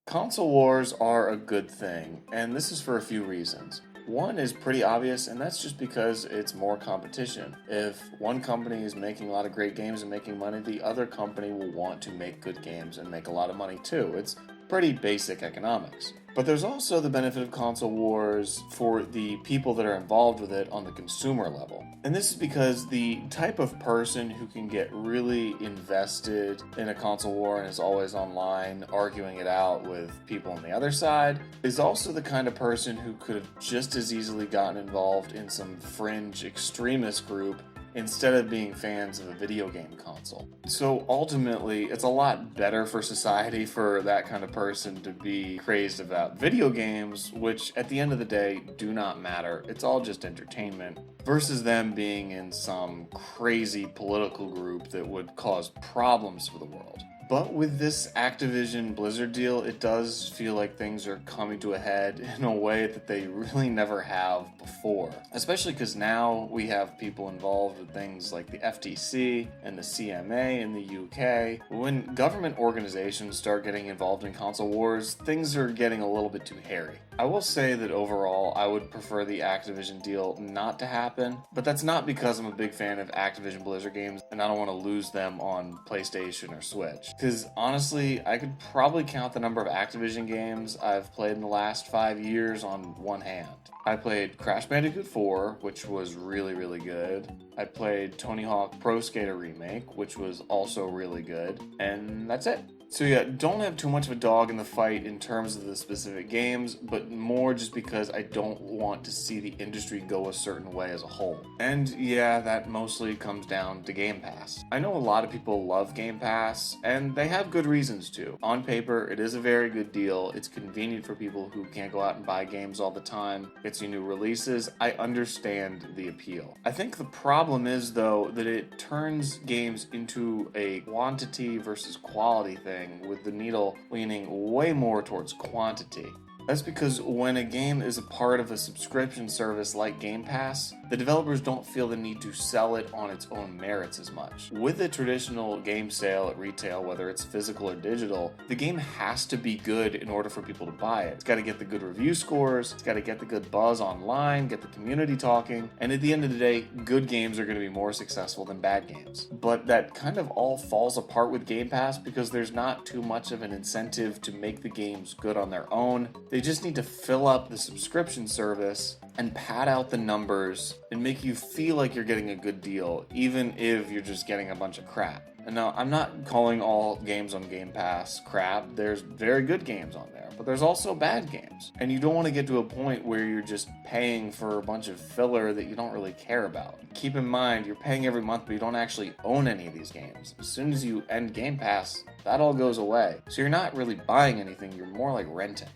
Console wars are a good thing, and this is for a few reasons. One is pretty obvious, and that's just because it's more competition. If one company is making a lot of great games and making money, the other company will want to make good games and make a lot of money too. It's pretty basic economics. But there's also the benefit of console wars for the people that are involved with it on the consumer level. And this is because the type of person who can get really invested in a console war and is always online arguing it out with people on the other side is also the kind of person who could have just as easily gotten involved in some fringe extremist group instead of being fans of a video game console. So ultimately, it's a lot better for society for that kind of person to be crazed about video games, which at the end of the day do not matter. It's all just entertainment, versus them being in some crazy political group that would cause problems for the world. But with this Activision Blizzard deal, it does feel like things are coming to a head in a way that they really never have before. Especially because now we have people involved with things like the FTC and the CMA in the UK. When government organizations start getting involved in console wars, things are getting a little bit too hairy. I will say that overall, I would prefer the Activision deal not to happen, but that's not because I'm a big fan of Activision Blizzard games and I don't want to lose them on PlayStation or Switch. Because honestly, I could probably count the number of Activision games I've played in the last 5 years on one hand. I played Crash Bandicoot 4, which was really, really good. I played Tony Hawk Pro Skater Remake, which was also really good. And that's it. So yeah, don't have too much of a dog in the fight in terms of the specific games, but more just because I don't want to see the industry go a certain way as a whole. And yeah, that mostly comes down to Game Pass. I know a lot of people love Game Pass, and they have good reasons to. On paper, it is a very good deal. It's convenient for people who can't go out and buy games all the time. Gets you new releases. I understand the appeal. I think the problem is, though, that it turns games into a quantity versus quality thing, with the needle leaning way more towards quantity. That's because when a game is a part of a subscription service like Game Pass, the developers don't feel the need to sell it on its own merits as much. With a traditional game sale at retail, whether it's physical or digital, the game has to be good in order for people to buy it. It's got to get the good review scores, it's got to get the good buzz online, get the community talking, and at the end of the day, good games are going to be more successful than bad games. But that kind of all falls apart with Game Pass because there's not too much of an incentive to make the games good on their own. They just need to fill up the subscription service and pad out the numbers and make you feel like you're getting a good deal, even if you're just getting a bunch of crap. And now, I'm not calling all games on Game Pass crap. There's very good games on there, but there's also bad games. And you don't want to get to a point where you're just paying for a bunch of filler that you don't really care about. Keep in mind, you're paying every month, but you don't actually own any of these games. As soon as you end Game Pass, that all goes away. So you're not really buying anything, you're more like renting.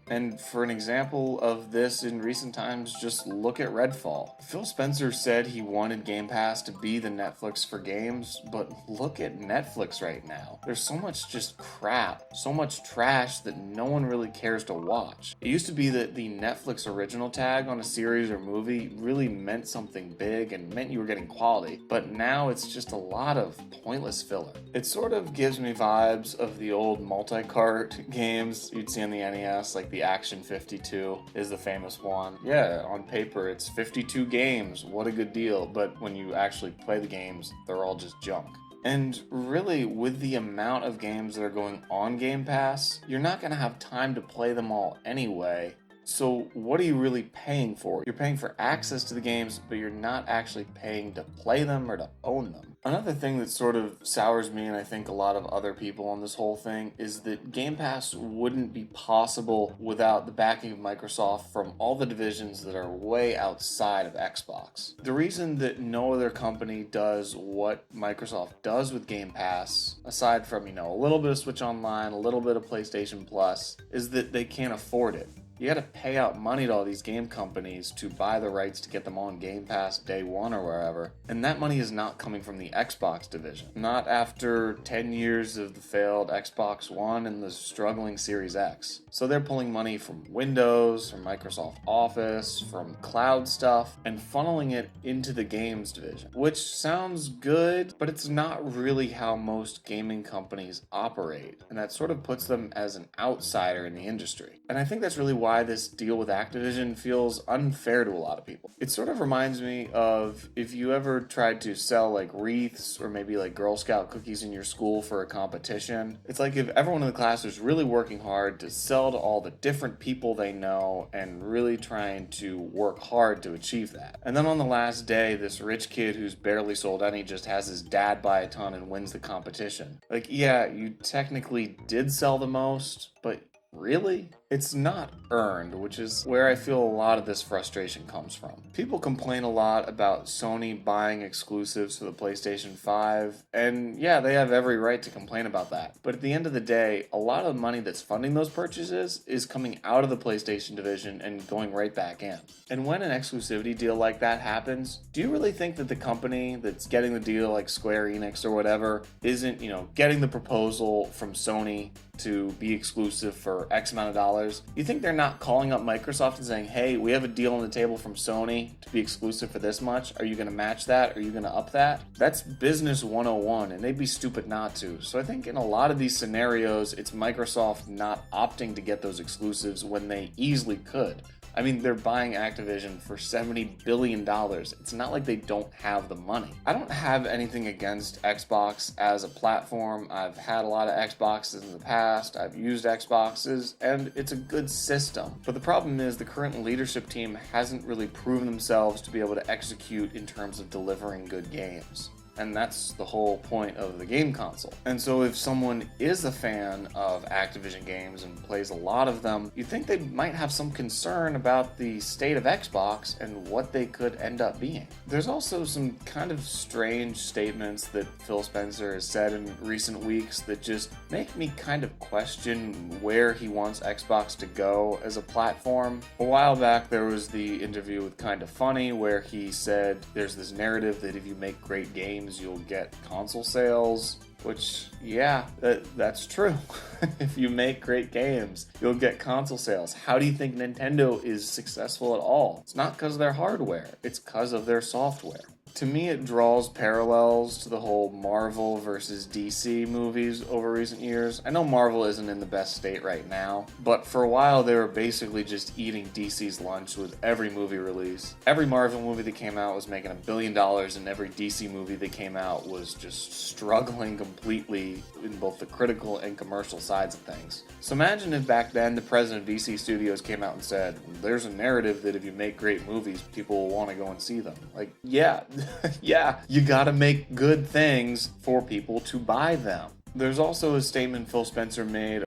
And for an example of this in recent times, just look at Redfall. Phil Spencer said he wanted Game Pass to be the Netflix for games, but look at Netflix right now. There's so much just crap, so much trash that no one really cares to watch. It used to be that the Netflix original tag on a series or movie really meant something big and meant you were getting quality, but now it's just a lot of pointless filler. It sort of gives me vibes of the old multi-cart games you'd see on the NES, like the Action 52 is the famous one. Yeah, on paper it's 52 games, what a good deal, but when you actually play the games, they're all just junk. And really, with the amount of games that are going on Game Pass, you're not going to have time to play them all anyway. So what are you really paying for? You're paying for access to the games, but you're not actually paying to play them or to own them. Another thing that sort of sours me, and I think a lot of other people on this whole thing, is that Game Pass wouldn't be possible without the backing of Microsoft from all the divisions that are way outside of Xbox. The reason that no other company does what Microsoft does with Game Pass, aside from, a little bit of Switch Online, a little bit of PlayStation Plus, is that they can't afford it. You gotta pay out money to all these game companies to buy the rights to get them on Game Pass day one or wherever, and that money is not coming from the Xbox division. Not after 10 years of the failed Xbox One and the struggling Series X. So they're pulling money from Windows, from Microsoft Office, from cloud stuff, and funneling it into the games division, which sounds good, but it's not really how most gaming companies operate, and that sort of puts them as an outsider in the industry. And I think that's really why this deal with Activision feels unfair to a lot of people. It sort of reminds me of if you ever tried to sell like wreaths or maybe like Girl Scout cookies in your school for a competition. It's like if everyone in the class was really working hard to sell to all the different people they know and really trying to work hard to achieve that. And then on the last day, this rich kid who's barely sold any just has his dad buy a ton and wins the competition. Like, yeah, you technically did sell the most, but really? It's not earned, which is where I feel a lot of this frustration comes from. People complain a lot about Sony buying exclusives for the PlayStation 5, and yeah, they have every right to complain about that. But at the end of the day, a lot of the money that's funding those purchases is coming out of the PlayStation division and going right back in. And when an exclusivity deal like that happens, do you really think that the company that's getting the deal, like Square Enix or whatever, isn't, getting the proposal from Sony to be exclusive for X amount of dollars? You think they're not calling up Microsoft and saying, hey, we have a deal on the table from Sony to be exclusive for this much. Are you going to match that? Are you going to up that? That's business 101, and they'd be stupid not to. So I think in a lot of these scenarios, it's Microsoft not opting to get those exclusives when they easily could. I mean, they're buying Activision for $70 billion. It's not like they don't have the money. I don't have anything against Xbox as a platform. I've had a lot of Xboxes in the past. I've used Xboxes, and it's a good system. But the problem is the current leadership team hasn't really proven themselves to be able to execute in terms of delivering good games. And that's the whole point of the game console. And so if someone is a fan of Activision games and plays a lot of them, you'd think they might have some concern about the state of Xbox and what they could end up being. There's also some kind of strange statements that Phil Spencer has said in recent weeks that just make me kind of question where he wants Xbox to go as a platform. A while back there was the interview with Kinda Funny where he said there's this narrative that if you make great games you'll get console sales, which, yeah, that's true. If you make great games, you'll get console sales. How do you think Nintendo is successful at all? It's not because of their hardware, it's because of their software. To me, it draws parallels to the whole Marvel versus DC movies over recent years. I know Marvel isn't in the best state right now, but for a while they were basically just eating DC's lunch with every movie release. Every Marvel movie that came out was making $1 billion, and every DC movie that came out was just struggling completely in both the critical and commercial sides of things. So imagine if back then the president of DC Studios came out and said, there's a narrative that if you make great movies, people will want to go and see them. Like, yeah. Yeah, you gotta make good things for people to buy them. There's also a statement Phil Spencer made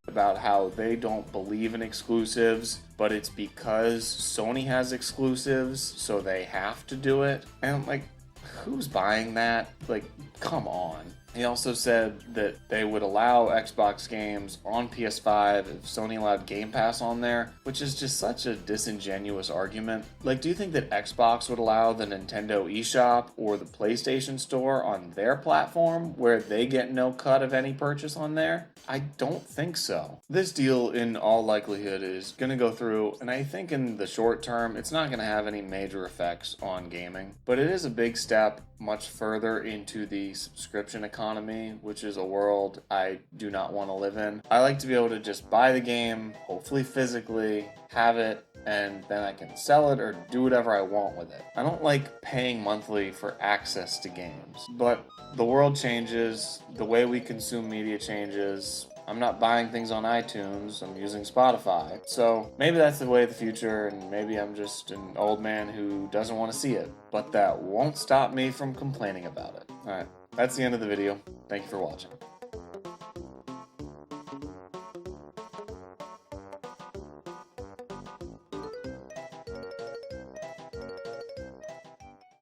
about how they don't believe in exclusives, but it's because Sony has exclusives, so they have to do it. And I'm like, who's buying that? Like, come on. He also said that they would allow Xbox games on PS5 if Sony allowed Game Pass on there, which is just such a disingenuous argument. Like, do you think that Xbox would allow the Nintendo eShop or the PlayStation Store on their platform where they get no cut of any purchase on there? I don't think so. This deal, in all likelihood, is going to go through, and I think in the short term, it's not going to have any major effects on gaming. But it is a big step much further into the subscription economy, which is a world I do not want to live in. I like to be able to just buy the game, hopefully physically, have it, and then I can sell it or do whatever I want with it. I don't like paying monthly for access to games, but the world changes, the way we consume media changes. I'm not buying things on iTunes, I'm using Spotify. So maybe that's the way of the future, and maybe I'm just an old man who doesn't want to see it. But that won't stop me from complaining about it. Alright, that's the end of the video. Thank you for watching.